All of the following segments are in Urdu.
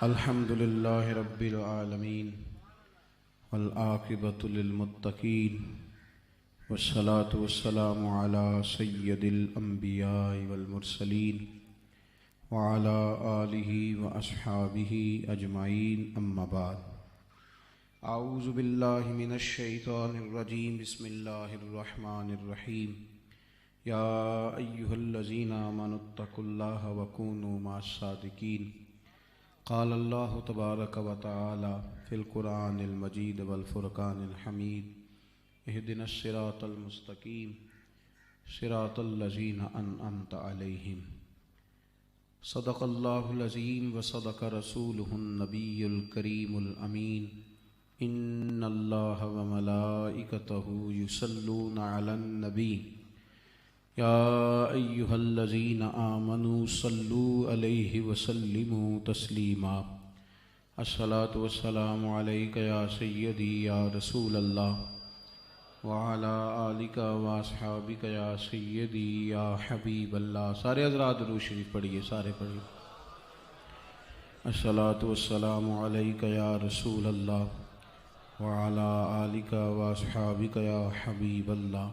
الحمد لله رب العالمين والعاقبة للمتقين والصلاة والسلام على سيد الأنبياء والمرسلين وعلى آله وأصحابه أجمعين أما بعد أعوذ بالله من الشيطان الرجيم بسم الله الرحمن الرحيم يا أيها الذين آمنوا اتقوا الله وكونوا مع الصادقين قال الله تبارك وتعالى في القرآن المجيد والفرقان الحميد اهدنا الصراط المستقيم صراط الذين أنعمت عليهم صدق الله العظيم وصدق رسوله النبي الكريم الأمين إن الله وملائكته يصلون على النبي يا أيها الذين آمنوا صلوا عليه وسلموا تسليما الصلاة والسلام عليك يا سيدي يا رسول الله وعلى آلك وأصحابك يا سيدي يا حبيب الله. سارے حضرات درود شریف پڑھیے، سارے پڑھیے. الصلاة والسلام عليك يا رسول الله وعلى آلك وأصحابك يا حبيب الله.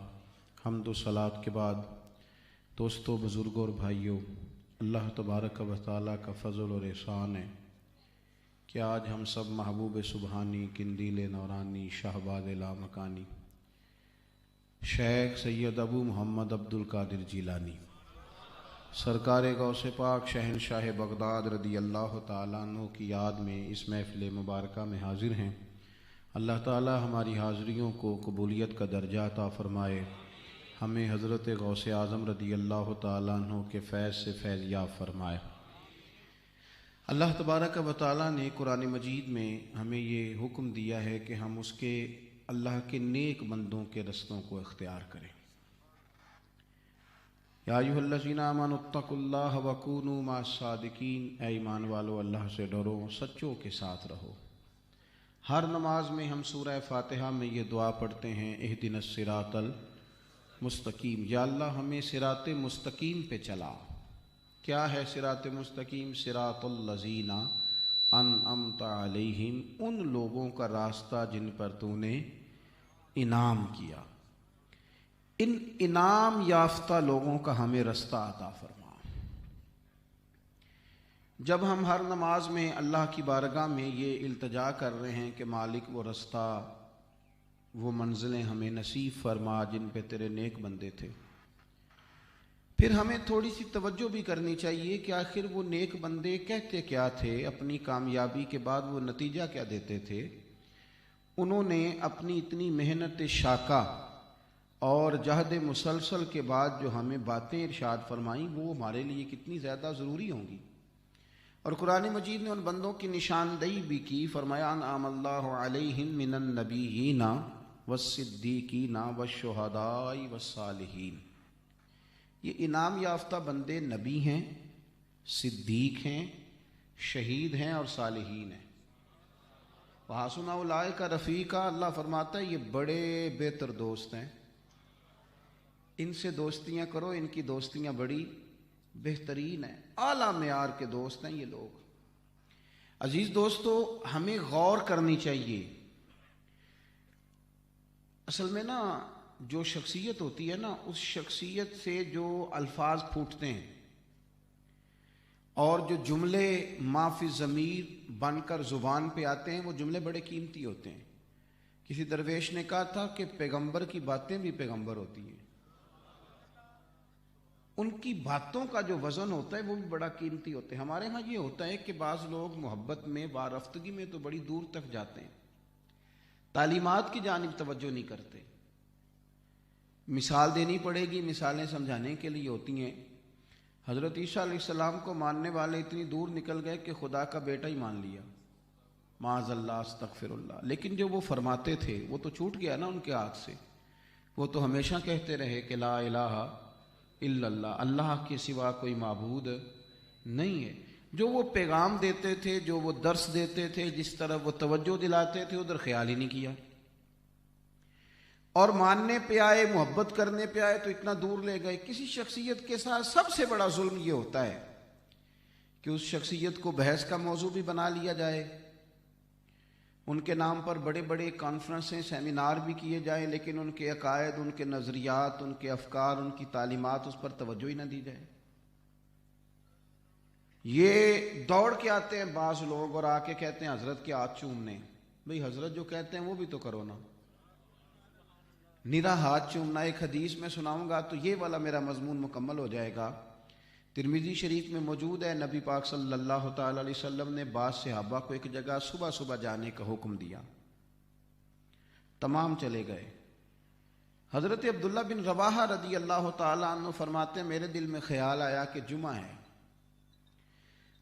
حمد و صلاۃ کے بعد دوستو، بزرگوں اور بھائیوں، اللہ تبارک و تعالیٰ کا فضل اور احسان ہے کہ آج ہم سب محبوب سبحانی، قندیل نورانی، شہباز لامکانی، شیخ سید ابو محمد عبد القادر جیلانی، سرکار غوث پاک شہنشاہ بغداد رضی اللہ تعالیٰ عنہ کی یاد میں اس محفل مبارکہ میں حاضر ہیں. اللہ تعالیٰ ہماری حاضریوں کو قبولیت کا درجہ عطا فرمائے، ہمیں حضرت غوث اعظم رضی اللہ تعالیٰ عنہ کے فیض سے فیض یاب فرمائے. اللہ تبارک و تعالیٰ نے قرآن مجید میں ہمیں یہ حکم دیا ہے کہ ہم اس کے اللہ کے نیک بندوں کے رستوں کو اختیار کریں. یا ایھا الذین آمنوا اتقوا اللہ وکونوا مع الصادقین. اے ایمان والو، اللہ سے ڈرو، سچوں کے ساتھ رہو. ہر نماز میں ہم سورہ فاتحہ میں یہ دعا پڑھتے ہیں، اہدنا الصراط المستقیم. یا اللہ ہمیں صراط مستقیم پہ چلا. کیا ہے صراط مستقیم؟ صراط الذین انعمت علیہم، ان لوگوں کا راستہ جن پر تو نے انعام کیا. ان انعام یافتہ لوگوں کا ہمیں رستہ عطا فرما. جب ہم ہر نماز میں اللہ کی بارگاہ میں یہ التجا کر رہے ہیں کہ مالک وہ رستہ، وہ منزلیں ہمیں نصیب فرما جن پہ تیرے نیک بندے تھے، پھر ہمیں تھوڑی سی توجہ بھی کرنی چاہیے کہ آخر وہ نیک بندے کہتے کیا تھے، اپنی کامیابی کے بعد وہ نتیجہ کیا دیتے تھے. انہوں نے اپنی اتنی محنت شاقہ اور جہد مسلسل کے بعد جو ہمیں باتیں ارشاد فرمائیں، وہ ہمارے لیے کتنی زیادہ ضروری ہوں گی. اور قرآن مجید نے ان بندوں کی نشاندہی بھی کی. فرمایا انعم اللہ علیہم من النبیین والصدیقین والشہداء والصالحین. یہ انعام یافتہ بندے نبی ہیں، صدیق ہیں، شہید ہیں اور صالحین ہیں. وحسن اولئک رفیقا. اللہ فرماتا ہے یہ بڑے بہتر دوست ہیں، ان سے دوستیاں کرو، ان کی دوستیاں بڑی بہترین ہیں، اعلیٰ معیار کے دوست ہیں یہ لوگ. عزیز دوستو، ہمیں غور کرنی چاہیے. اصل میں نا جو شخصیت ہوتی ہے نا، اس شخصیت سے جو الفاظ پھوٹتے ہیں اور جو جملے ما فی الضمیر بن کر زبان پہ آتے ہیں، وہ جملے بڑے قیمتی ہوتے ہیں. کسی درویش نے کہا تھا کہ پیغمبر کی باتیں بھی پیغمبر ہوتی ہیں. ان کی باتوں کا جو وزن ہوتا ہے وہ بھی بڑا قیمتی ہوتا ہے. ہمارے ہاں یہ ہوتا ہے کہ بعض لوگ محبت میں، وارفتگی میں تو بڑی دور تک جاتے ہیں، تعلیمات کی جانب توجہ نہیں کرتے. مثال دینی پڑے گی، مثالیں سمجھانے کے لیے ہوتی ہیں. حضرت عیسیٰ علیہ السلام کو ماننے والے اتنی دور نکل گئے کہ خدا کا بیٹا ہی مان لیا، معاذ اللہ، استغفر اللہ. لیکن جو وہ فرماتے تھے وہ تو چھوٹ گیا نا ان کے ہاتھ سے. وہ تو ہمیشہ کہتے رہے کہ لا الہ الا اللہ، اللہ کے سوا کوئی معبود نہیں ہے. جو وہ پیغام دیتے تھے، جو وہ درس دیتے تھے، جس طرح وہ توجہ دلاتے تھے، ادھر خیال ہی نہیں کیا. اور ماننے پہ آئے، محبت کرنے پہ آئے تو اتنا دور لے گئے. کسی شخصیت کے ساتھ سب سے بڑا ظلم یہ ہوتا ہے کہ اس شخصیت کو بحث کا موضوع بھی بنا لیا جائے، ان کے نام پر بڑے بڑے کانفرنسیں سیمینار بھی کیے جائیں، لیکن ان کے عقائد، ان کے نظریات، ان کے افکار، ان کی تعلیمات، اس پر توجہ ہی نہ دی جائے۔ یہ دوڑ کے آتے ہیں بعض لوگ اور آ کے کہتے ہیں حضرت کے ہاتھ چومنے۔ بھئی حضرت جو کہتے ہیں وہ بھی تو کرو نا، نرا ہاتھ چومنا۔ ایک حدیث میں سناؤں گا تو یہ والا میرا مضمون مکمل ہو جائے گا۔ ترمذی شریف میں موجود ہے، نبی پاک صلی اللہ تعالی علیہ وسلم نے بعض صحابہ کو ایک جگہ صبح صبح جانے کا حکم دیا، تمام چلے گئے۔ حضرت عبداللہ بن رواحہ رضی اللہ تعالی عنہ فرماتے ہیں میرے دل میں خیال آیا کہ جمعہ ہے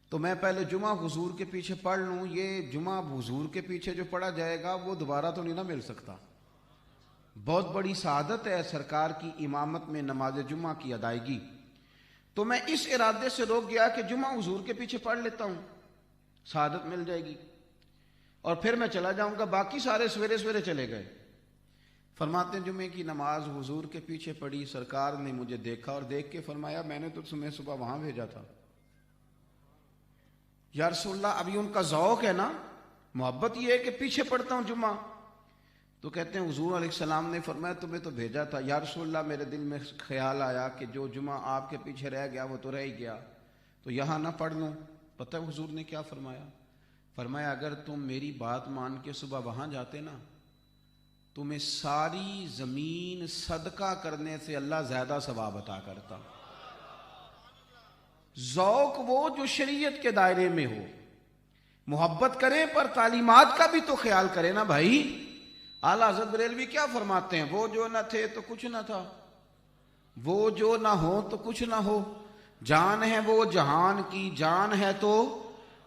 تو میں پہلے جمعہ حضور کے پیچھے پڑھ لوں۔ یہ جمعہ حضور کے پیچھے جو پڑھا جائے گا وہ دوبارہ تو نہیں نہ مل سکتا، بہت بڑی سعادت ہے سرکار کی امامت میں نماز جمعہ کی ادائیگی۔ تو میں اس ارادے سے روک گیا کہ جمعہ حضور کے پیچھے پڑھ لیتا ہوں، سعادت مل جائے گی، اور پھر میں چلا جاؤں گا۔ باقی سارے سویرے سویرے چلے گئے۔ فرماتے ہیں جمعے کی نماز حضور کے پیچھے پڑھی، سرکار نے مجھے دیکھا اور دیکھ کے فرمایا میں نے تو تمہیں صبح وہاں بھیجا تھا۔ یا رسول اللہ، ابھی ان کا ذوق ہے نا، محبت یہ ہے کہ پیچھے پڑھتا ہوں جمعہ۔ تو کہتے ہیں حضور علیہ السلام نے فرمایا تمہیں تو بھیجا تھا۔ یا رسول اللہ، میرے دل میں خیال آیا کہ جو جمعہ آپ کے پیچھے رہ گیا وہ تو رہ ہی گیا، تو یہاں نہ پڑھ لوں۔ پتہ ہے حضور نے کیا فرمایا؟ فرمایا اگر تم میری بات مان کے صبح وہاں جاتے نا، تمہیں ساری زمین صدقہ کرنے سے اللہ زیادہ ثواب عطا کرتا۔ ذوق وہ جو شریعت کے دائرے میں ہو، محبت کریں پر تعلیمات کا بھی تو خیال کرے نا بھائی۔ اعلیٰ حضرت بریلوی کیا فرماتے ہیں؟ وہ جو نہ تھے تو کچھ نہ تھا، وہ جو نہ ہو تو کچھ نہ ہو، جان ہے وہ جہان کی، جان ہے تو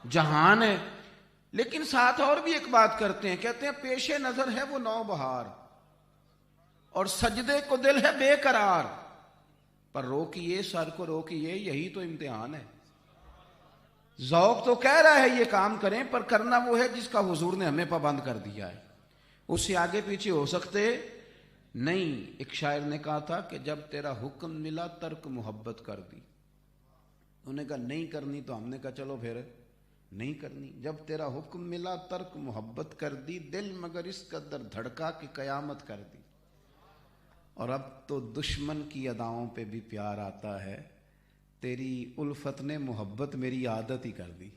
جہان ہے۔ لیکن ساتھ اور بھی ایک بات کرتے ہیں، کہتے ہیں پیش نظر ہے وہ نو بہار اور سجدے کو دل ہے بے قرار، پر روکیے سر کو روکیے، یہی تو امتحان ہے۔ ذوق تو کہہ رہا ہے یہ کام کریں، پر کرنا وہ ہے جس کا حضور نے ہمیں پابند کر دیا ہے، اس سے آگے پیچھے ہو سکتے نہیں۔ ایک شاعر نے کہا تھا کہ جب تیرا حکم ملا ترک محبت کر دی، انہوں نے کہا نہیں کرنی، تو ہم نے کہا چلو پھر نہیں کرنی۔ جب تیرا حکم ملا ترک محبت کر دی، دل مگر اس قدر دھڑکا کہ قیامت کر دی۔ اور اب تو دشمن کی اداؤں پہ بھی پیار آتا ہے، تیری الفت نے محبت میری عادت ہی کر دی،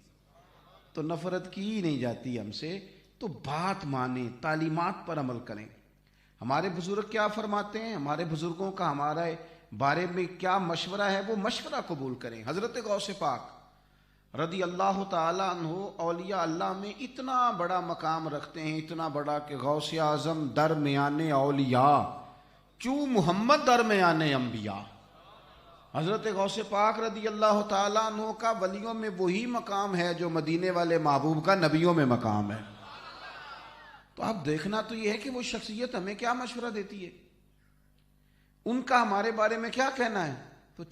تو نفرت کی ہی نہیں جاتی ہم سے۔ تو بات مانیں، تعلیمات پر عمل کریں۔ ہمارے بزرگ کیا فرماتے ہیں، ہمارے بزرگوں کا ہمارے بارے میں کیا مشورہ ہے، وہ مشورہ قبول کریں۔ حضرت غوث پاک رضی اللہ تعالی عنہ اولیاء اللہ میں اتنا بڑا مقام رکھتے ہیں، اتنا بڑا کہ غوث اعظم درمیان اولیاء کیوں محمد درمیان انبیاء۔ حضرت غوث پاک رضی اللہ تعالی عنہ کا ولیوں میں وہی مقام ہے جو مدینے والے محبوب کا نبیوں میں مقام ہے۔ تو اب دیکھنا تو یہ ہے کہ وہ شخصیت ہمیں کیا مشورہ دیتی ہے، ان کا ہمارے بارے میں کیا کہنا ہے۔ تو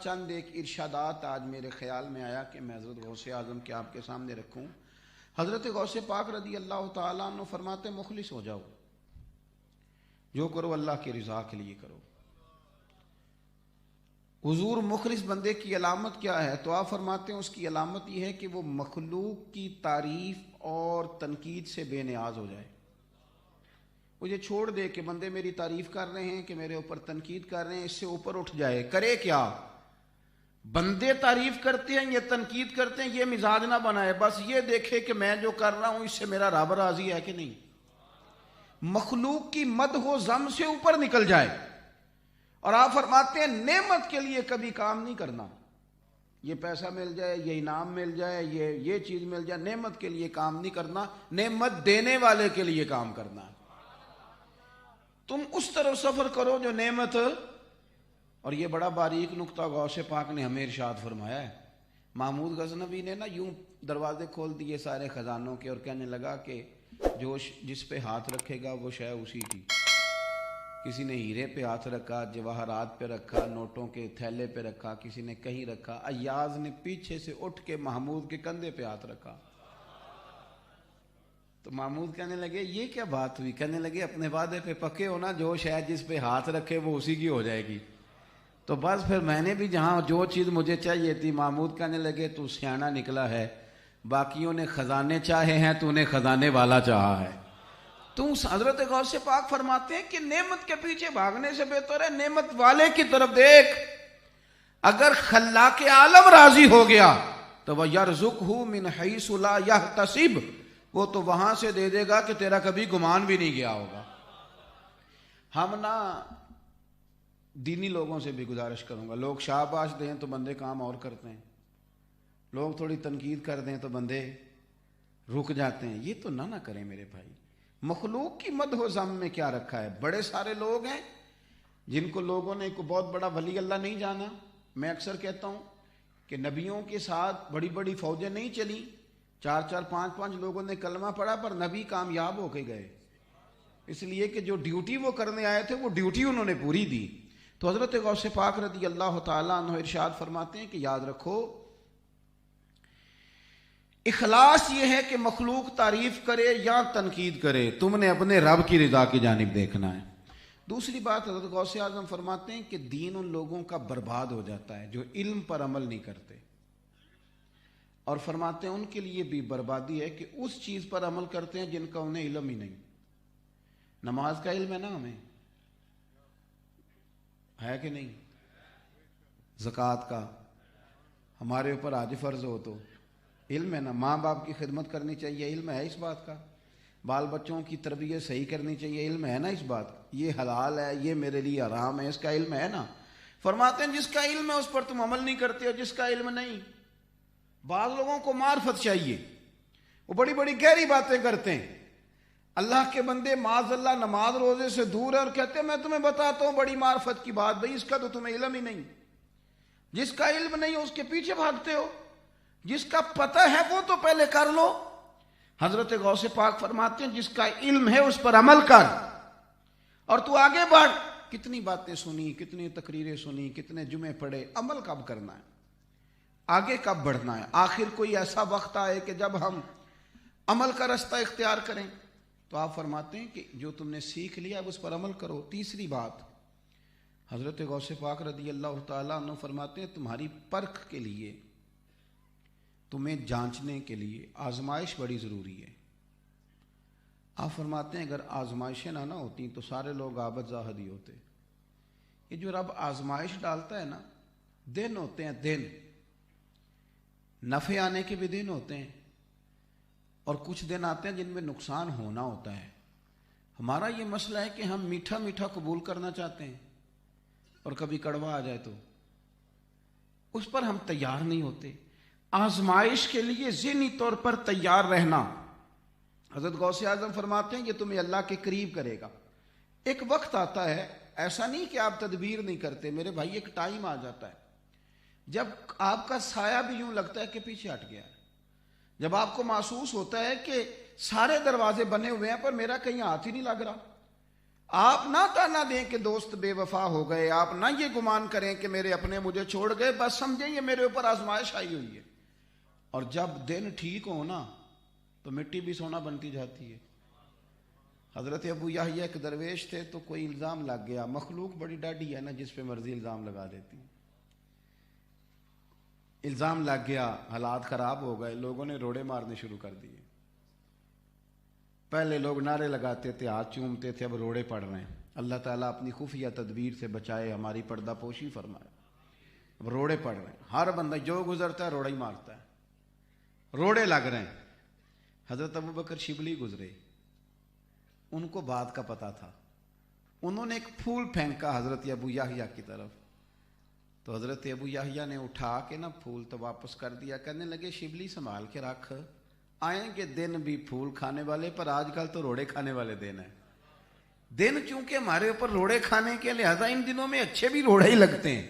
چند ایک ارشادات آج میرے خیال میں آیا کہ میں حضرت غوث اعظم کے آپ کے سامنے رکھوں۔ حضرت غوث پاک رضی اللہ تعالیٰ عنہ فرماتے مخلص ہو جاؤ، جو کرو اللہ کی رضا کے لیے کرو۔ حضور مخلص بندے کی علامت کیا ہے؟ تو آپ فرماتے ہیں اس کی علامت یہ ہے کہ وہ مخلوق کی تعریف اور تنقید سے بے نیاز ہو جائے۔ وہ یہ چھوڑ دے کہ بندے میری تعریف کر رہے ہیں کہ میرے اوپر تنقید کر رہے ہیں، اس سے اوپر اٹھ جائے۔ کرے کیا؟ بندے تعریف کرتے ہیں، یہ تنقید کرتے ہیں، یہ مزاج نہ بنائے، بس یہ دیکھے کہ میں جو کر رہا ہوں اس سے میرا رب راضی ہے کہ نہیں۔ مخلوق کی مدح و ذم سے اوپر نکل جائے۔ اور آپ فرماتے ہیں نعمت کے لیے کبھی کام نہیں کرنا، یہ پیسہ مل جائے، یہ انعام مل جائے، یہ چیز مل جائے، نعمت کے لیے کام نہیں کرنا، نعمت دینے والے کے لیے کام کرنا۔ تم اس طرح سفر کرو جو نعمت۔ اور یہ بڑا باریک نقطہ غوث پاک نے ہمیں ارشاد فرمایا ہے۔ محمود غزنوی نے نا یوں دروازے کھول دیے سارے خزانوں کے اور کہنے لگا کہ جو جس پہ ہاتھ رکھے گا وہ شے اسی کی۔ کسی نے ہیرے پہ ہاتھ رکھا، جواہرات پہ رکھا، نوٹوں کے تھیلے پہ رکھا، کسی نے کہیں رکھا۔ ایاز نے پیچھے سے اٹھ کے محمود کے کندھے پہ ہاتھ رکھا۔ تو محمود کہنے لگے یہ کیا بات ہوئی؟ کہنے لگے اپنے وعدے پہ پکے ہونا، جو شاید جس پہ ہاتھ رکھے وہ اسی کی ہو جائے گی۔ تو بس پھر میں نے بھی جہاں جو چیز مجھے چاہیے تھی، محمود کہنے لگے تو سیانا نکلا ہے، باقیوں نے خزانے چاہے ہیں، تو نے خزانے والا چاہا ہے۔ تو حضرت غوث پاک فرماتے ہیں کہ نعمت کے پیچھے بھاگنے سے بہتر ہے نعمت والے کی طرف دیکھ۔ اگر خلاق عالم راضی ہو گیا تو وَيَرْزُقْهُ مِنْ حَيْثُ لَا يَحْتَسِبُ، وہ تو وہاں سے دے دے گا کہ تیرا کبھی گمان بھی نہیں گیا ہوگا۔ ہم نا دینی لوگوں سے بھی گزارش کروں گا، لوگ شاباش دیں تو بندے کام اور کرتے ہیں، لوگ تھوڑی تنقید کر دیں تو بندے رک جاتے ہیں، یہ تو نہ کریں میرے بھائی۔ مخلوق کی مدح و ذم میں کیا رکھا ہے؟ بڑے سارے لوگ ہیں جن کو لوگوں نے کوئی بہت بڑا ولی اللہ نہیں جانا۔ میں اکثر کہتا ہوں کہ نبیوں کے ساتھ بڑی بڑی فوجیں نہیں چلیں، 4 5 5 لوگوں نے کلمہ پڑھا پر نبی کامیاب ہو کے گئے، اس لیے کہ جو ڈیوٹی وہ کرنے آئے تھے وہ ڈیوٹی انہوں نے پوری دی۔ تو حضرت غوث پاک رضی اللہ تعالیٰ عنہ ارشاد فرماتے ہیں کہ یاد رکھو، اخلاص یہ ہے کہ مخلوق تعریف کرے یا تنقید کرے، تم نے اپنے رب کی رضا کی جانب دیکھنا ہے۔ دوسری بات حضرت غوث اعظم فرماتے ہیں کہ دین ان لوگوں کا برباد ہو جاتا ہے جو علم پر عمل نہیں کرتے، اور فرماتے ہیں ان کے لیے بھی بربادی ہے کہ اس چیز پر عمل کرتے ہیں جن کا انہیں علم ہی نہیں۔ نماز کا علم ہے نا، ہمیں ہے کہ نہیں؟ زکوٰۃ کا ہمارے اوپر آج فرض ہو تو علم ہے نا، ماں باپ کی خدمت کرنی چاہیے، علم ہے اس بات کا، بال بچوں کی تربیت صحیح کرنی چاہیے، علم ہے نا اس بات کا، یہ حلال ہے یہ میرے لیے حرام ہے، اس کا علم ہے نا۔ فرماتے ہیں جس کا علم ہے اس پر تم عمل نہیں کرتے ہو، جس کا علم نہیں۔ بعض لوگوں کو معرفت چاہیے، وہ بڑی بڑی گہری باتیں کرتے ہیں، اللہ کے بندے معاذ اللہ نماز روزے سے دور ہے اور کہتے ہیں میں تمہیں بتاتا ہوں بڑی معرفت کی بات، بھئی اس کا تو تمہیں علم ہی نہیں۔ جس کا علم نہیں اس کے پیچھے بھاگتے ہو، جس کا پتہ ہے وہ تو پہلے کر لو۔ حضرت غوث پاک فرماتے ہیں جس کا علم ہے اس پر عمل کر اور تو آگے بڑھ۔ کتنی باتیں سنی، کتنی تقریریں سنی، کتنے جمعے پڑھے، عمل کب کرنا ہے، آگے کب بڑھنا ہے؟ آخر کوئی ایسا وقت آئے کہ جب ہم عمل کا رستہ اختیار کریں۔ تو آپ فرماتے ہیں کہ جو تم نے سیکھ لیا اس پر عمل کرو۔ تیسری بات حضرت غوث پاک رضی اللہ تعالیٰ عنہ فرماتے ہیں تمہاری پرکھ کے لیے، تمہیں جانچنے کے لیے آزمائش بڑی ضروری ہے۔ آپ فرماتے ہیں اگر آزمائشیں نہ ہوتی تو سارے لوگ عابد زاہد ہی ہوتے۔ یہ جو رب آزمائش ڈالتا ہے نا، دن ہوتے ہیں، دن نفع آنے کے بھی دن ہوتے ہیں اور کچھ دن آتے ہیں جن میں نقصان ہونا ہوتا ہے۔ ہمارا یہ مسئلہ ہے کہ ہم میٹھا میٹھا قبول کرنا چاہتے ہیں اور کبھی کڑوا آ جائے تو اس پر ہم تیار نہیں ہوتے۔ آزمائش کے لیے ذہنی طور پر تیار رہنا۔ حضرت غوث اعظم فرماتے ہیں یہ تمہیں اللہ کے قریب کرے گا۔ ایک وقت آتا ہے، ایسا نہیں کہ آپ تدبیر نہیں کرتے میرے بھائی، ایک ٹائم آ جاتا ہے جب آپ کا سایہ بھی یوں لگتا ہے کہ پیچھے ہٹ گیا ہے، جب آپ کو محسوس ہوتا ہے کہ سارے دروازے بنے ہوئے ہیں پر میرا کہیں ہاتھ ہی نہیں لگ رہا۔ آپ نہ تانا دیں کہ دوست بے وفا ہو گئے، آپ نہ یہ گمان کریں کہ میرے اپنے مجھے چھوڑ گئے، بس سمجھیں یہ میرے اوپر آزمائش آئی ہوئی ہے۔ اور جب دن ٹھیک ہو نا تو مٹی بھی سونا بنتی جاتی ہے۔ حضرت ابو یحییٰ ایک درویش تھے تو کوئی الزام لگ گیا، مخلوق بڑی ڈاڈی ہے نا جس پہ مرضی الزام لگا دیتی، الزام لگ گیا، حالات خراب ہو گئے، لوگوں نے روڑے مارنے شروع کر دیے۔ پہلے لوگ نعرے لگاتے تھے، ہاتھ چومتے تھے، اب روڑے پڑ رہے ہیں۔ اللہ تعالیٰ اپنی خفیہ تدبیر سے بچائے، ہماری پردہ پوشی فرمائے۔ اب روڑے پڑ رہے ہیں، ہر بندہ جو گزرتا ہے روڑا ہی مارتا ہے، روڑے لگ رہے ہیں۔ حضرت ابو بکر شبلی گزرے، ان کو بات کا پتہ تھا، انہوں نے ایک پھول پھینکا حضرت ابو یحییٰ کی طرف، تو حضرت ابو یحییٰ نے اٹھا کے نا پھول تو واپس کر دیا، کہنے لگے شبلی سنبھال کے رکھ، آئیں گے دن بھی پھول کھانے والے، پر آج کل تو روڑے کھانے والے دن ہیں۔ دن چونکہ ہمارے اوپر روڑے کھانے کے لہذا ان دنوں میں اچھے بھی روڑے ہی لگتے ہیں،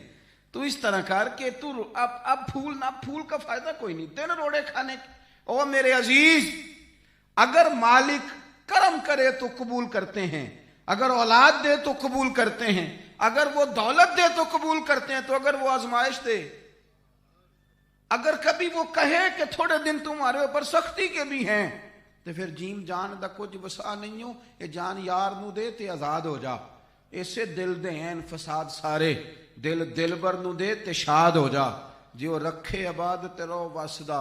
تو اس طرح کر کے تو اب پھول نہ، پھول کا فائدہ کوئی نہیں، دن روڑے کھانے۔ او میرے عزیز، اگر مالک کرم کرے تو قبول کرتے ہیں، اگر اولاد دے تو قبول کرتے ہیں، اگر وہ دولت دے تو قبول کرتے ہیں، تو اگر وہ آزمائش دے، اگر کبھی وہ کہے کہ تھوڑے دن تمہارے اوپر سختی کے بھی ہیں، تو پھر جیم جان دا کچھ وسا نہیں ہو، یہ جان یار نو دے تے آزاد ہو جا۔ ਇਸੇ ਦਿਲ ਦੇ ਐਨ ਫਸਾਦ ਸਾਰੇ। ਦਿਲ ਦਿਲਬਰ ਨੂੰ ਦੇ ਤੇ ਸ਼ਾਦ ਹੋ ਜਾ, ਜੇ ਉਹ ਰੱਖੇ ਆਬਾਦ ਤੇ ਰੋ ਵਸਦਾ,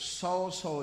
100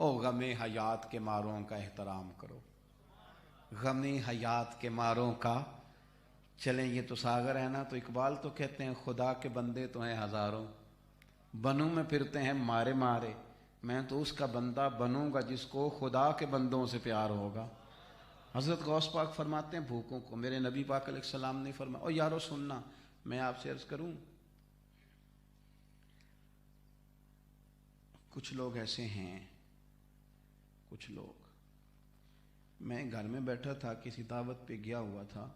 او غم حیات کے ماروں کا احترام کرو، غم حیات کے ماروں کا۔ چلیں یہ تو ساغر ہے نا، تو اقبال تو کہتے ہیں خدا کے بندے تو ہیں ہزاروں، بنوں میں پھرتے ہیں مارے مارے، میں تو اس کا بندہ بنوں گا جس کو خدا کے بندوں سے پیار ہوگا۔ حضرت غوث پاک فرماتے ہیں بھوکوں کو میرے نبی پاک علیہ السلام نے فرمایا، او یارو سننا، میں آپ سے عرض کروں، کچھ لوگ ایسے ہیں، کچھ لوگ، میں گھر میں بیٹھا تھا، کسی دعوت پہ گیا ہوا تھا،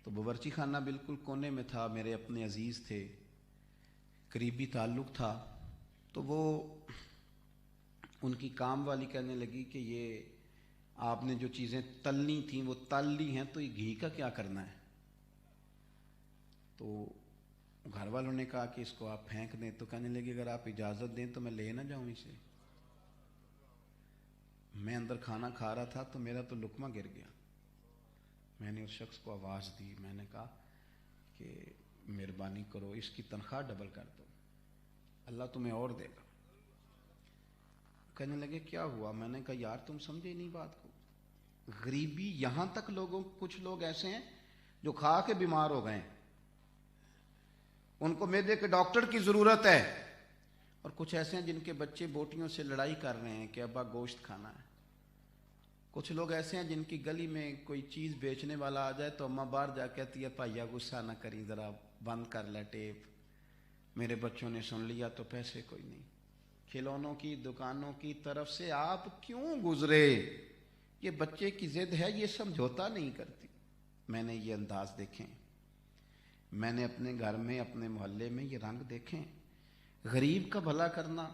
تو باورچی خانہ بالکل کونے میں تھا، میرے اپنے عزیز تھے، قریبی تعلق تھا، تو وہ ان کی کام والی کہنے لگی کہ یہ آپ نے جو چیزیں تلنی تھیں وہ تل لی ہیں، تو یہ گھی کا کیا کرنا ہے؟ تو گھر والوں نے کہا کہ اس کو آپ پھینک دیں، تو کہنے لگی اگر آپ اجازت دیں تو میں لے نہ جاؤں اسے۔ میں اندر کھانا کھا رہا تھا تو میرا تو لقمہ گر گیا، میں نے اس شخص کو آواز دی، میں نے کہا کہ مہربانی کرو اس کی تنخواہ ڈبل کر دو، اللہ تمہیں اور دے گا۔ کہنے لگے کیا ہوا؟ میں نے کہا یار تم سمجھے نہیں بات کو، غریبی یہاں تک لوگوں، کچھ لوگ ایسے ہیں جو کھا کے بیمار ہو گئے، ان کو معدے کے ڈاکٹر کی ضرورت ہے، اور کچھ ایسے ہیں جن کے بچے بوٹیوں سے لڑائی کر رہے ہیں کہ ابا گوشت کھانا ہے، کچھ لوگ ایسے ہیں جن کی گلی میں کوئی چیز بیچنے والا آ جائے تو اماں باہر جا کہتی ہے بھائیا غصہ نہ کری، ذرا بند کر لے ٹیپ، میرے بچوں نے سن لیا تو پیسے کوئی نہیں۔ کھلونوں کی دکانوں کی طرف سے آپ کیوں گزرے؟ یہ بچے کی ضد ہے، یہ سمجھوتا نہیں کرتی۔ میں نے یہ انداز دیکھیں، میں نے اپنے گھر میں اپنے محلے میں یہ رنگ دیکھیں، غریب کا بھلا کرنا۔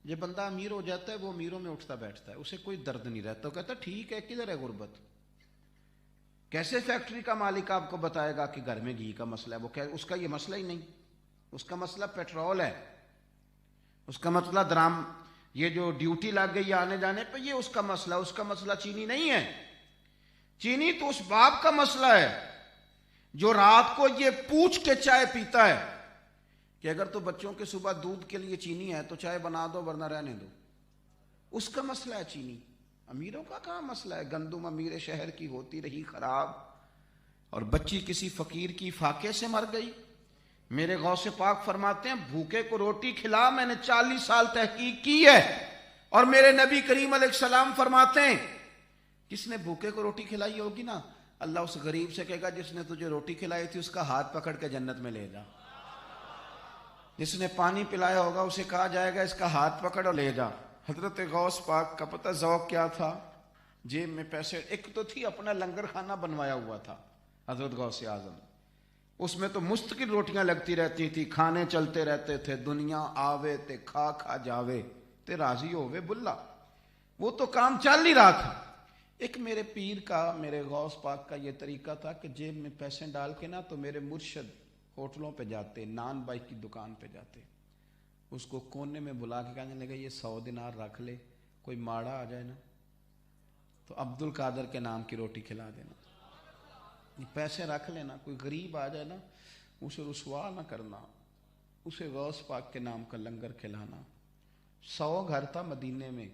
یہ بندہ امیر ہو جاتا ہے وہ امیروں میں اٹھتا بیٹھتا ہے، اسے کوئی درد نہیں رہتا، وہ کہتا ٹھیک ہے کدھر ہے غربت۔ کیسے فیکٹری کا مالک آپ کو بتائے گا کہ گھر میں گھی کا مسئلہ ہے؟ وہ اس کا یہ مسئلہ ہی نہیں، اس کا مسئلہ پیٹرول ہے، اس کا مسئلہ درام، یہ جو ڈیوٹی لگ گئی آنے جانے پہ، یہ اس کا مسئلہ، اس کا مسئلہ چینی نہیں ہے۔ چینی تو اس باپ کا مسئلہ ہے جو رات کو یہ پوچھ کے چائے پیتا ہے کہ اگر تو بچوں کے صبح دودھ کے لیے چینی ہے تو چائے بنا دو ورنہ رہنے دو، اس کا مسئلہ ہے چینی۔ امیروں کا کہاں مسئلہ ہے؟ گندم امیر شہر کی ہوتی رہی خراب، اور بچی کسی فقیر کی فاقے سے مر گئی۔ میرے غوث پاک فرماتے ہیں بھوکے کو روٹی کھلا، میں نے 40 سال تحقیق کی ہے، اور میرے نبی کریم علیہ السلام فرماتے ہیں جس نے بھوکے کو روٹی کھلائی ہوگی نا، اللہ اس غریب سے کہے گا جس نے تجھے روٹی کھلائی تھی اس کا ہاتھ پکڑ کے جنت میں لے جا۔ جس نے پانی پلایا ہوگا اسے کہا جائے گا اس کا ہاتھ پکڑ اور لے جا۔ حضرت غوث پاک کا پتہ ذوق کیا تھا؟ جیب میں پیسے، ایک تو تھی اپنا لنگر خانہ بنوایا ہوا تھا حضرت غوث اعظم، اس میں تو مستقل روٹیاں لگتی رہتی تھی، کھانے چلتے رہتے تھے، دنیا آوے تے کھا کھا جاوے تے راضی ہووے بلا، وہ تو کام چل ہی رہا تھا۔ ایک میرے پیر کا، میرے غوث پاک کا یہ طریقہ تھا کہ جیب میں پیسے ڈال کے نا تو میرے مرشد ہوٹلوں پہ جاتے، نان بائی کی دکان پہ جاتے، اس کو کونے میں بلا کے کہنے لگا یہ 100 دینار رکھ لے، کوئی ماڑا آ جائے نا تو عبد القادر کے نام کی روٹی کھلا دینا، پیسے رکھ لینا، کوئی غریب آ جائے نا اسے رسوا نہ کرنا، اسے غوث پاک کے نام کا لنگر کھلانا۔ 100 گھر تھا مدینے میں،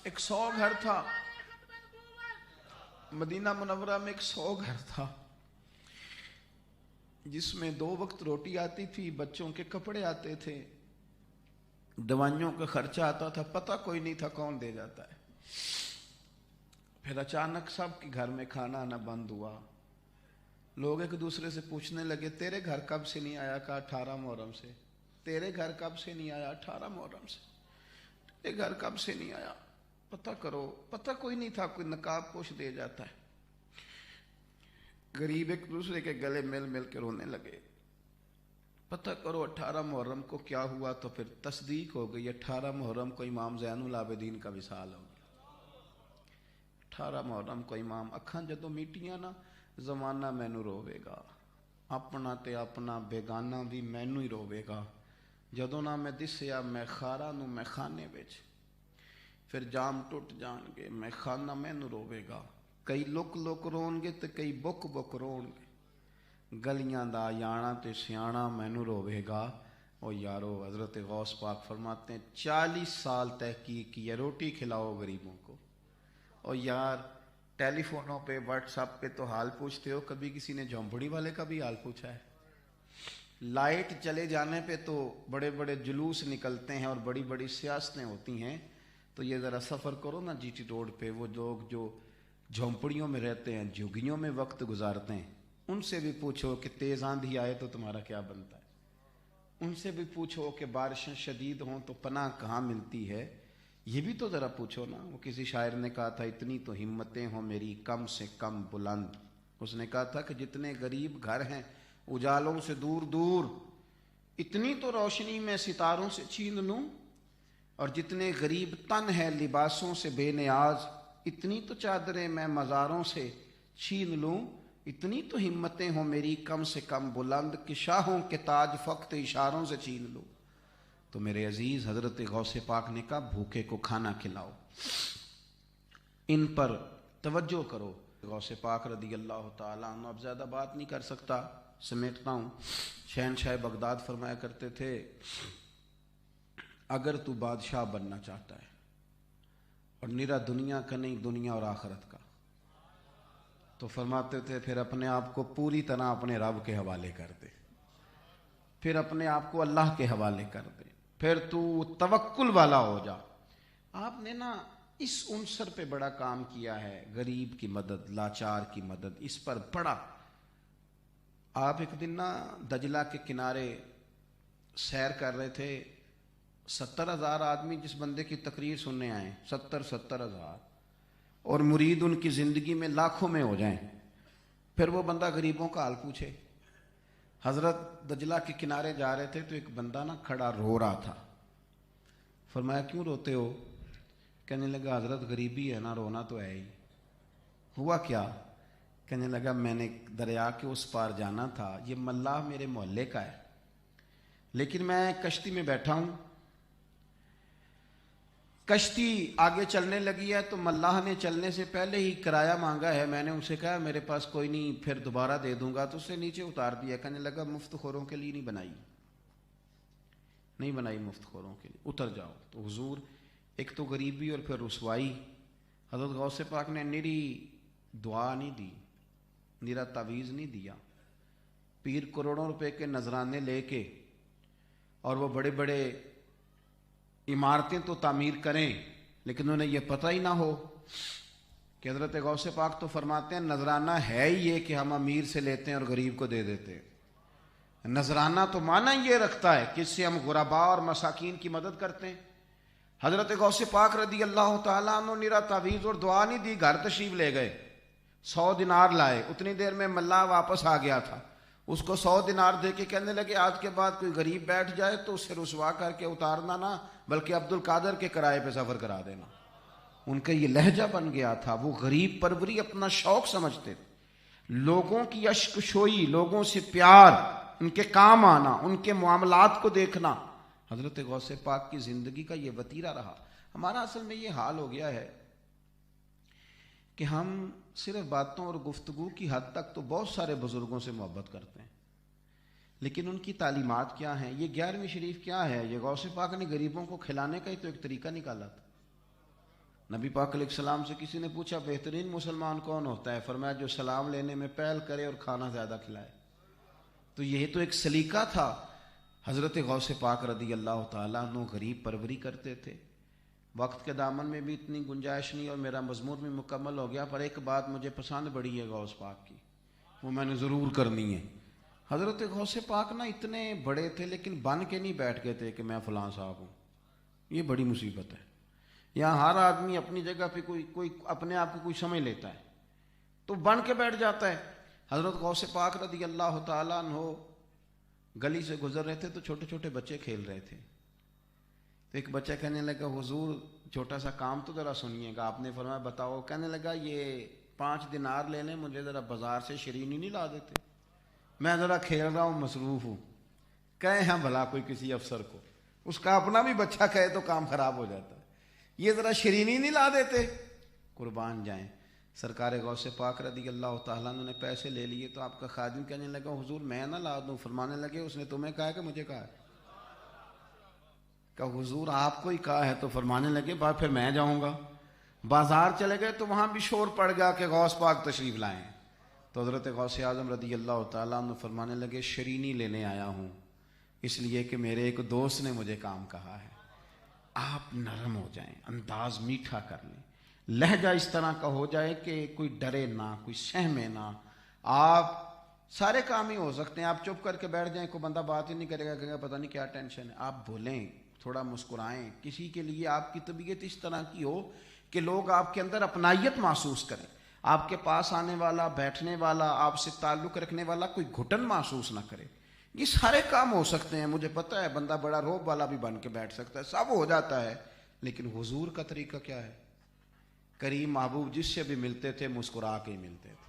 ایک 100 گھر تھا مدینہ منورہ میں، ایک 100 گھر تھا جس میں 2 وقت روٹی آتی تھی، بچوں کے کپڑے آتے تھے، دوائیوں کا خرچہ آتا تھا، پتہ کوئی نہیں تھا کون دے جاتا ہے۔ پھر اچانک سب کے گھر میں کھانا آنا بند ہوا، لوگ ایک دوسرے سے پوچھنے لگے تیرے گھر کب سے نہیں آیا؟ کہا 18 محرم سے۔ تیرے گھر کب سے نہیں آیا؟ 18 محرم سے۔ تیرے گھر کب سے نہیں آیا؟ پتہ کرو، پتہ کوئی نہیں تھا، کوئی نقاب پوش دے جاتا ہے۔ غریب ایک دوسرے کے گلے مل مل کے رونے لگے، پتہ کرو 18 محرم کو کیا ہوا؟ تو پھر تصدیق ہو گئی 18 محرم کو امام زین العابدین کا وصال ہو گیا۔ 18 محرم کو امام، اکھاں جدوں میٹیاں نا ਜ਼ਮਾਨਾ ਮੈਨੂੰ ਰੋਵੇਗਾ, ਆਪਣਾ ਤੇ ਆਪਣਾ ਬੇਗਾਨਾ ਵੀ ਮੈਨੂੰ ਹੀ ਰੋਵੇਗਾ। ਜਦੋਂ ਨਾ ਮੈਂ ਦਿਸਿਆ ਮੈਖਾਰਾ ਨੂੰ ਮੈਖਾਨੇ ਵਿੱਚ, ਫਿਰ ਜਾਮ ਟੁੱਟ ਜਾਣਗੇ, ਮੈਖਾਨਾ ਮੈਨੂੰ ਰੋਵੇਗਾ। ਕਈ ਲੁਕ ਲੁਕ ਰੋਣਗੇ ਤੇ ਕਈ ਬੁੱਕ ਬੁੱਕ ਰੋਣਗੇ। ਗਲੀਆਂ ਦਾ ਯਾਣਾ ਤੇ ਸਿਆਣਾ ਮੈਨੂੰ ਰੋਵੇਗਾ। اور یارو حضرت غوث پاک فرماتے ہیں 40 سال تحقیق کی ہے، روٹی کھلاؤ غریبوں کو۔ اور یار ٹیلی فونوں پہ واٹس ایپ پہ تو حال پوچھتے ہو، کبھی کسی نے جھونپڑی والے کا بھی حال پوچھا ہے؟ لائٹ چلے جانے پہ تو بڑے بڑے جلوس نکلتے ہیں اور بڑی بڑی سیاستیں ہوتی ہیں، تو یہ ذرا سفر کرو نا جی ٹی روڈ پہ، وہ لوگ جو جھونپڑیوں میں رہتے ہیں، جھگیوں میں وقت گزارتے ہیں، ان سے بھی پوچھو کہ تیز آندھی آئے تو تمہارا کیا بنتا ہے، ان سے بھی پوچھو کہ بارشیں شدید ہوں تو پناہ کہاں ملتی ہے، یہ بھی تو ذرا پوچھو نا۔ وہ کسی شاعر نے کہا تھا اتنی تو ہمتیں ہوں میری کم سے کم بلند، اس نے کہا تھا کہ جتنے غریب گھر ہیں اجالوں سے دور دور، اتنی تو روشنی میں ستاروں سے چھین لوں، اور جتنے غریب تن ہے لباسوں سے بے نیاز، اتنی تو چادریں میں مزاروں سے چھین لوں، اتنی تو ہمتیں ہوں میری کم سے کم بلند کہ شاہوں کے تاج فقط اشاروں سے چھین لوں۔ تو میرے عزیز حضرت غوث پاک نے کہا بھوکے کو کھانا کھلاؤ، ان پر توجہ کرو۔ غوث پاک رضی اللہ تعالیٰ عنہ، اب زیادہ بات نہیں کر سکتا، سمیٹتا ہوں۔ شہنشاہ بغداد فرمایا کرتے تھے اگر تو بادشاہ بننا چاہتا ہے اور نرا دنیا کا نہیں، دنیا اور آخرت کا، تو فرماتے تھے پھر اپنے آپ کو پوری طرح اپنے رب کے حوالے کر دے، پھر اپنے آپ کو اللہ کے حوالے کر دے، پھر تو توکل والا ہو جا۔ آپ نے نا اس عنصر پہ بڑا کام کیا ہے، غریب کی مدد، لاچار کی مدد، اس پر بڑا۔ آپ ایک دن نا دجلہ کے کنارے سیر کر رہے تھے، 70,000 آدمی جس بندے کی تقریر سننے آئے، 70,000 اور مرید ان کی زندگی میں لاکھوں میں ہو جائیں، پھر وہ بندہ غریبوں کا حال پوچھے۔ حضرت دجلہ کے کنارے جا رہے تھے تو ایک بندہ نا کھڑا رو رہا تھا۔ فرمایا کیوں روتے ہو؟ کہنے لگا حضرت غریبی ہے نا، رونا تو ہے ہی۔ ہوا کیا؟ کہنے لگا میں نے دریا کے اس پار جانا تھا، یہ ملاح میرے محلے کا ہے، لیکن میں کشتی میں بیٹھا ہوں، کشتی آگے چلنے لگی ہے تو ملاح نے چلنے سے پہلے ہی کرایہ مانگا ہے، میں نے اسے کہا میرے پاس کوئی نہیں، پھر دوبارہ دے دوں گا، تو اسے نیچے اتار دیا۔ کہنے لگا مفت خوروں کے لیے نہیں بنائی مفت خوروں کے لیے، اتر جاؤ۔ تو حضور ایک تو غریبی اور پھر رسوائی، حضرت غوث پاک نے نری دعا نہیں دی، نرا تعویذ نہیں دیا، پیر کروڑوں روپے کے نذرانے لے کے اور وہ بڑے بڑے عمارتیں تو تعمیر کریں، لیکن انہیں یہ پتہ ہی نہ ہو کہ حضرت غوث پاک تو فرماتے ہیں نذرانہ ہے ہی یہ کہ ہم امیر سے لیتے ہیں اور غریب کو دے دیتے ہیں۔ نذرانہ تو معنی یہ رکھتا ہے کہ اس سے ہم غرباء اور مساکین کی مدد کرتے ہیں۔ حضرت غوث پاک رضی اللہ تعالیٰ عنہ نرا تعویذ اور دعا نہیں دی، گھر تشریف لے گئے، 100 دینار لائے، اتنی دیر میں ملاح واپس آ گیا تھا، اس کو 100 دینار دے کے کہنے لگے آج کے بعد کوئی غریب بیٹھ جائے تو اسے رسوا کر کے اتارنا نہ، بلکہ عبد القادر کے کرائے پہ سفر کرا دینا۔ ان کا یہ لہجہ بن گیا تھا، وہ غریب پروری اپنا شوق سمجھتے تھے، لوگوں کی اشک شوئی، لوگوں سے پیار، ان کے کام آنا، ان کے معاملات کو دیکھنا، حضرت غوث پاک کی زندگی کا یہ وتیرہ رہا۔ ہمارا اصل میں یہ حال ہو گیا ہے کہ ہم صرف باتوں اور گفتگو کی حد تک تو بہت سارے بزرگوں سے محبت کرتے ہیں، لیکن ان کی تعلیمات کیا ہیں؟ یہ 11ویں شریف کیا ہے؟ یہ غوث پاک نے غریبوں کو کھلانے کا ہی تو ایک طریقہ نکالا تھا۔ نبی پاک علیہ السلام سے کسی نے پوچھا بہترین مسلمان کون ہوتا ہے؟ فرمایا جو سلام لینے میں پہل کرے اور کھانا زیادہ کھلائے۔ تو یہ تو ایک سلیقہ تھا۔ حضرت غوث پاک رضی اللہ تعالیٰ عنہ غریب پروری کرتے تھے۔ وقت کے دامن میں بھی اتنی گنجائش نہیں اور میرا مضمون بھی مکمل ہو گیا، پر ایک بات مجھے پسند بڑی ہے غوث پاک کی، وہ میں نے ضرور کرنی ہے۔ حضرت غوث پاک نا اتنے بڑے تھے لیکن بن کے نہیں بیٹھ گئے تھے کہ میں فلاں صاحب ہوں، یہ بڑی مصیبت ہے۔ یہاں ہر آدمی اپنی جگہ پہ کوئی اپنے آپ کو کوئی سمجھ لیتا ہے تو بن کے بیٹھ جاتا ہے۔ حضرت غوث پاک رضی اللہ تعالیٰ عنہ گلی سے گزر رہے تھے تو چھوٹے چھوٹے بچے کھیل رہے تھے، تو ایک بچہ کہنے لگا حضور چھوٹا سا کام تو ذرا سنیے گا۔ آپ نے فرمایا بتاؤ۔ کہنے لگا یہ 5 دینار لے لیں, مجھے ذرا بازار سے شرینی نہیں لا دیتے, میں ذرا کھیل رہا ہوں, مصروف ہوں. کہیں ہاں بھلا کوئی کسی افسر کو, اس کا اپنا بھی بچہ کہے تو کام خراب ہو جاتا ہے, یہ ذرا شرینی نہیں لا دیتے. قربان جائیں. سرکار غوث پاک رضی اللہ تعالیٰ عنہ نے پیسے لے لیے تو آپ کا خادم کہنے لگا حضور میں نہ لا دوں, فرمانے لگے اس نے تمہیں کہا کہ مجھے کہا ہے؟ کہ حضور آپ کو ہی کہا ہے. تو فرمانے لگے بات پھر میں جاؤں گا. بازار چلے گئے تو وہاں بھی شور پڑ گیا کہ غوث پاک تشریف لائیں. تو حضرت غوث اعظم رضی اللہ تعالیٰ عنہ فرمانے لگے شرینی لینے آیا ہوں اس لیے کہ میرے ایک دوست نے مجھے کام کہا ہے. آپ نرم ہو جائیں, انداز میٹھا کر لیں, لہجہ اس طرح کا ہو جائے کہ کوئی ڈرے نہ, کوئی سہمے نہ. آپ سارے کام ہی ہو سکتے ہیں, آپ چپ کر کے بیٹھ جائیں, کوئی بندہ بات ہی نہیں کرے گا, کہے گا پتہ نہیں کیا ٹینشن ہے. آپ بولیں, تھوڑا مسکرائیں. کسی کے لیے آپ کی طبیعت اس طرح کی ہو کہ لوگ آپ کے اندر اپنائیت محسوس کریں, آپ کے پاس آنے والا, بیٹھنے والا, آپ سے تعلق رکھنے والا کوئی گھٹن محسوس نہ کرے. یہ سارے کام ہو سکتے ہیں. مجھے پتہ ہے بندہ بڑا روب والا بھی بن کے بیٹھ سکتا ہے, سب ہو جاتا ہے. لیکن حضور کا طریقہ کیا ہے؟ کریم محبوب جس سے بھی ملتے تھے مسکرا کے ہی ملتے تھے.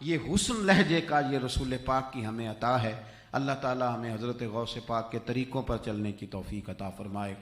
یہ حسن لہجے کا یہ رسول پاک کی ہمیں عطا ہے. اللہ تعالی ہمیں حضرت غوث پاک کے طریقوں پر چلنے کی توفیق عطا فرمائے.